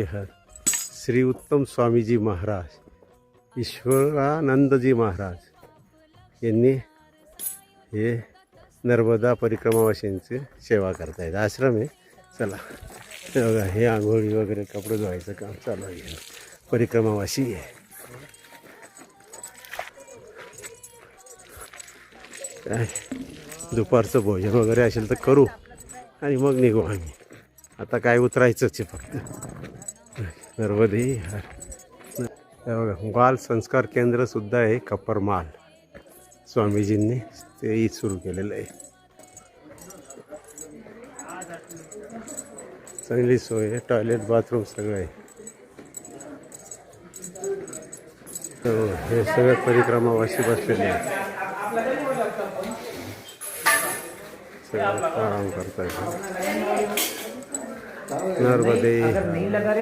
श्री उत्तम स्वामीजी महाराज ईश्वरानंदजी महाराज यांनी हे नर्मदा परिक्रमावासींची सेवा करतायत. आश्रम आहे. चला हे बघा, हे आंघोळी वगैरे कपडे धुवायचं काम चालू आहे. परिक्रमावासी आहे. काय दुपारचं भोजन वगैरे असेल तर करू आणि मग निघू आम्ही. आता काय उतरायचंच आहे फक्त. नर्मदे बघा, बाल संस्कार केंद्रसुद्धा आहे. कप्परमाल स्वामीजींनी तेही सुरू केलेलं आहे. चांगली सोय आहे. टॉयलेट बाथरूम सगळं आहे. हो, हे सगळे परिक्रमावासी बसलेले आहेत. सगळं आराम करतायत. नर्मदे